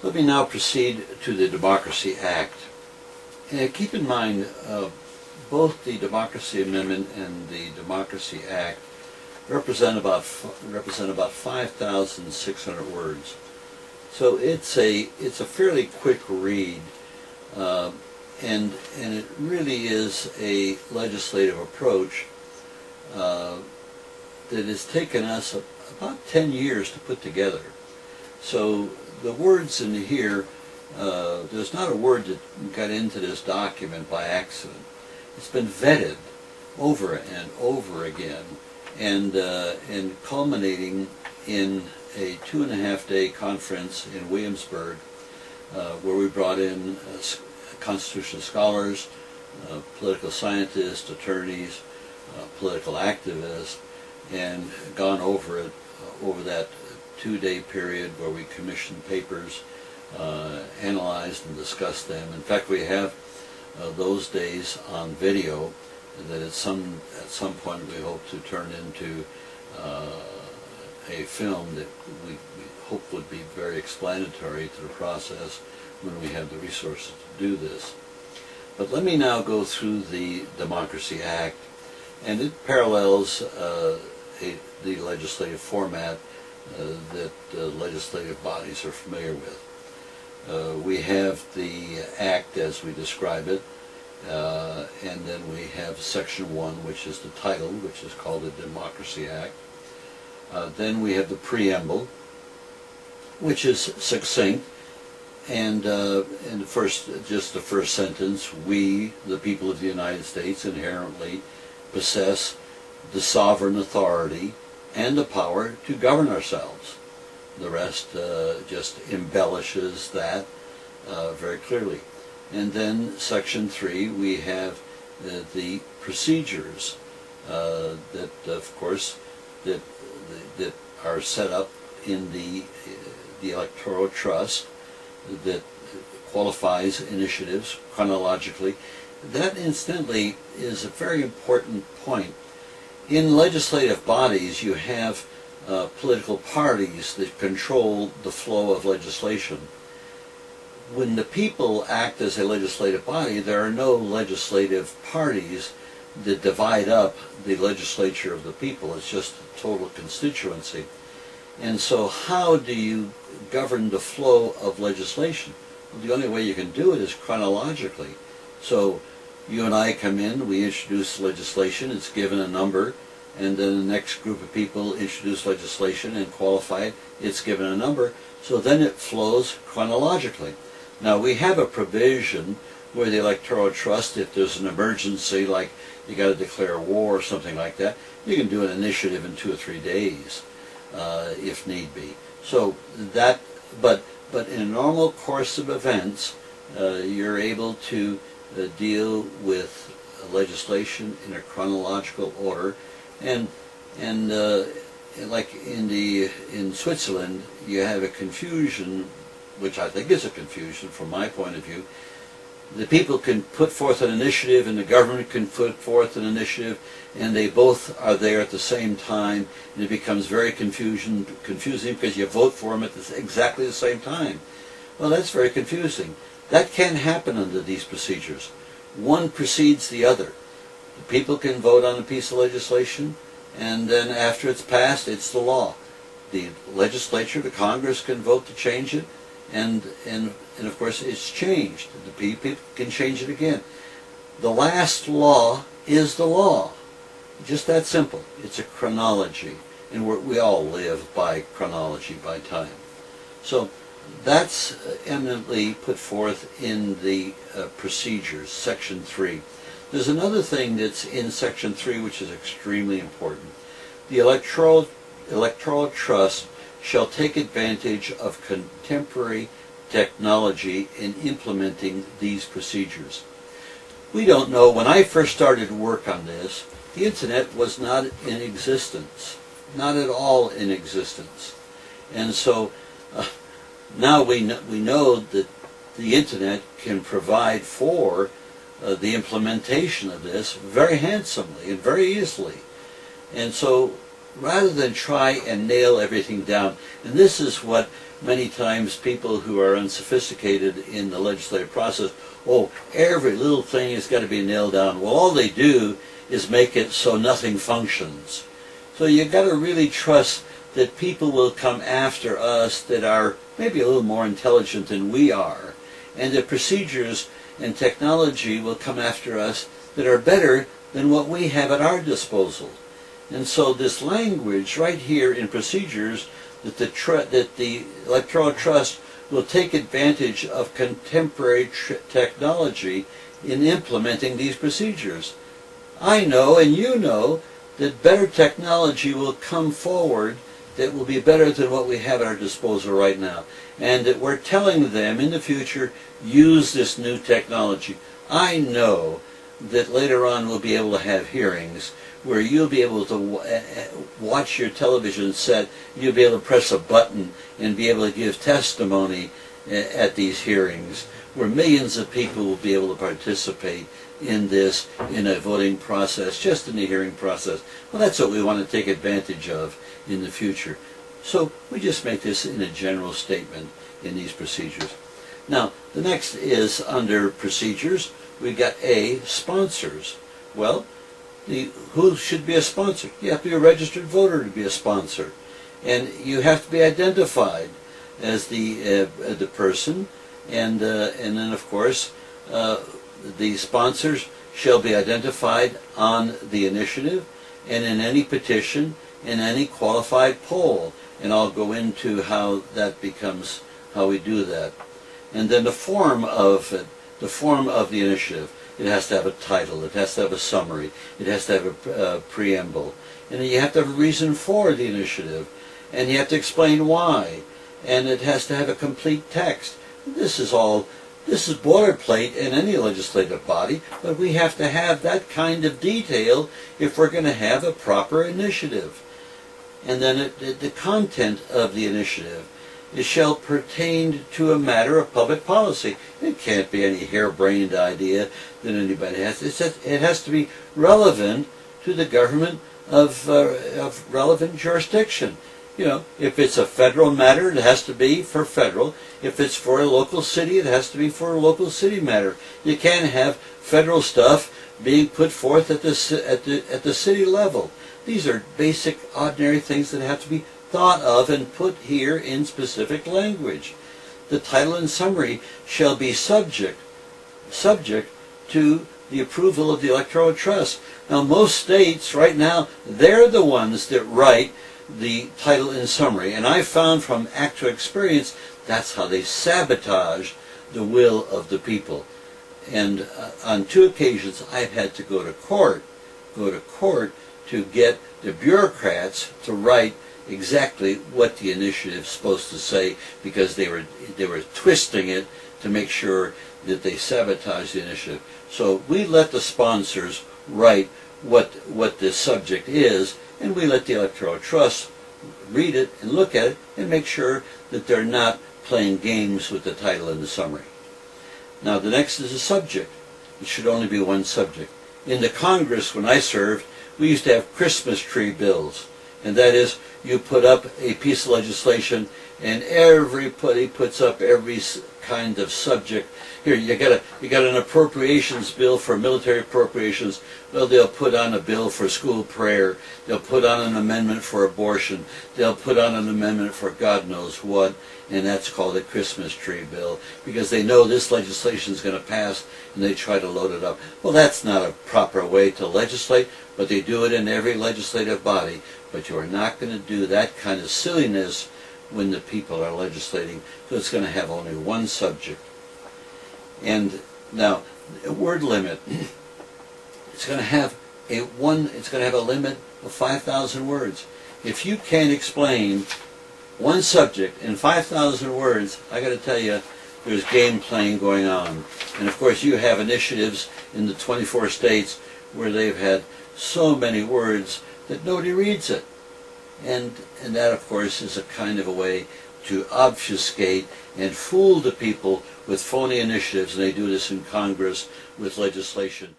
Let me now proceed to the Democracy Act. Keep in mind, both the Democracy Amendment and the Democracy Act represent about 5,600 words. So it's a fairly quick read, and it really is a legislative approach that has taken us about 10 years to put together. So the words in here, there's not a word that got into this document by accident. It's been vetted over and over again, and culminating in a 2.5-day conference in Williamsburg, where we brought in constitutional scholars, political scientists, attorneys, political activists, and gone over it over that 2-day period where we commissioned papers, analyzed and discussed them. In fact, we have those days on video that at some point we hope to turn into a film that we hope would be very explanatory to the process when we have the resources to do this. But let me now go through the Democracy Act, and it parallels the legislative format that legislative bodies are familiar with. We have the Act as we describe it, and then we have Section 1, which is the title, which is called the Democracy Act. Then we have the preamble, which is succinct, and the first sentence: we, the people of the United States, inherently possess the sovereign authority and the power to govern ourselves. The rest just embellishes that very clearly. And then Section 3, we have the procedures that, of course, that are set up in the electoral trust that qualifies initiatives chronologically. That, incidentally, is a very important point. In legislative bodies, you have political parties that control the flow of legislation. When the people act as a legislative body, there are no legislative parties that divide up the legislature of the people. It's just a total constituency. And so how do you govern the flow of legislation? Well, the only way you can do it is chronologically. So you and I come in, we introduce legislation, it's given a number, and then the next group of people introduce legislation and qualify it, it's given a number, so then it flows chronologically. Now we have a provision where the electoral trust, if there's an emergency, like you got to declare war or something like that, you can do an initiative in 2 or 3 days if need be. So that, but in a normal course of events, you're able to deal with legislation in a chronological order, and like in Switzerland, you have a confusion, which I think is a confusion from my point of view. The people can put forth an initiative and the government can put forth an initiative, and they both are there at the same time, and it becomes very confusing because you vote for them at exactly the same time. Well, that's very confusing. That can't happen under these procedures. One precedes the other. The people can vote on a piece of legislation, and then after it's passed, it's the law. The legislature, the Congress, can vote to change it, and of course it's changed. The people can change it again. The last law is the law. Just that simple. It's a chronology, and we all live by chronology, by time. So that's eminently put forth in the procedures, Section 3. There's another thing that's in Section 3 which is extremely important. The electoral trust shall take advantage of contemporary technology in implementing these procedures. We don't know. When I first started work on this, the internet was not in existence, not at all in existence. And so now we know that the internet can provide for the implementation of this very handsomely and very easily. And so rather than try and nail everything down, and this is what many times people who are unsophisticated in the legislative process, oh, every little thing has got to be nailed down. Well, all they do is make it so nothing functions. So you've got to really trust that people will come after us that are maybe a little more intelligent than we are, and that procedures and technology will come after us that are better than what we have at our disposal. And so this language right here in procedures, that the electoral trust will take advantage of contemporary technology in implementing these procedures. I know, and you know, that better technology will come forward that will be better than what we have at our disposal right now. And that we're telling them in the future, use this new technology. I know that later on we'll be able to have hearings where you'll be able to watch your television set, you'll be able to press a button and be able to give testimony at these hearings, where millions of people will be able to participate in this, in a voting process, just in the hearing process. Well, that's what we want to take advantage of in the future. So we just make this in a general statement in these procedures. Now, the next is under procedures, we've got A, sponsors. Well, who should be a sponsor? You have to be a registered voter to be a sponsor. And you have to be identified as the person. And then, of course, the sponsors shall be identified on the initiative and in any petition, in any qualified poll. And I'll go into how that becomes, how we do that. And then the form of it, the form of the initiative. It has to have a title, it has to have a summary, it has to have a preamble. And you have to have a reason for the initiative. And you have to explain why. And it has to have a complete text. This is boilerplate in any legislative body, but we have to have that kind of detail if we're going to have a proper initiative. And then the content of the initiative, it shall pertain to a matter of public policy. It can't be any harebrained idea that anybody has. It has to be relevant to the government of relevant jurisdiction. You know, if it's a federal matter, it has to be for federal. If it's for a local city, it has to be for a local city matter. You can't have federal stuff being put forth at the city level. These are basic, ordinary things that have to be thought of and put here in specific language. The title and summary shall be subject to the approval of the electoral trust. Now, most states right now, they're the ones that write the title and summary, and I found from actual experience that's how they sabotage the will of the people. And on 2 occasions I've had to go to court to get the bureaucrats to write exactly what the initiative is supposed to say, because they were twisting it to make sure that they sabotage the initiative. So we let the sponsors write what the subject is, and we let the electoral trust read it and look at it and make sure that they're not playing games with the title and the summary. Now the next is a subject. It should only be one subject. In the Congress, when I served, we used to have Christmas tree bills. And that is, you put up a piece of legislation and everybody puts up every kind of subject. Here, you got an appropriations bill for military appropriations. Well, they'll put on a bill for school prayer. They'll put on an amendment for abortion. They'll put on an amendment for God knows what, and that's called a Christmas tree bill, because they know this legislation is going to pass, and they try to load it up. Well, that's not a proper way to legislate, but they do it in every legislative body. But you are not going to do that kind of silliness when the people are legislating, so it's going to have only one subject. And now, a word limit. It's going to have a limit of 5,000 words. If you can't explain one subject in 5,000 words, I got to tell you, there's game playing going on. And of course, you have initiatives in the 24 states where they've had so many words that nobody reads it. And that, of course, is a kind of a way to obfuscate and fool the people with phony initiatives, and they do this in Congress with legislation.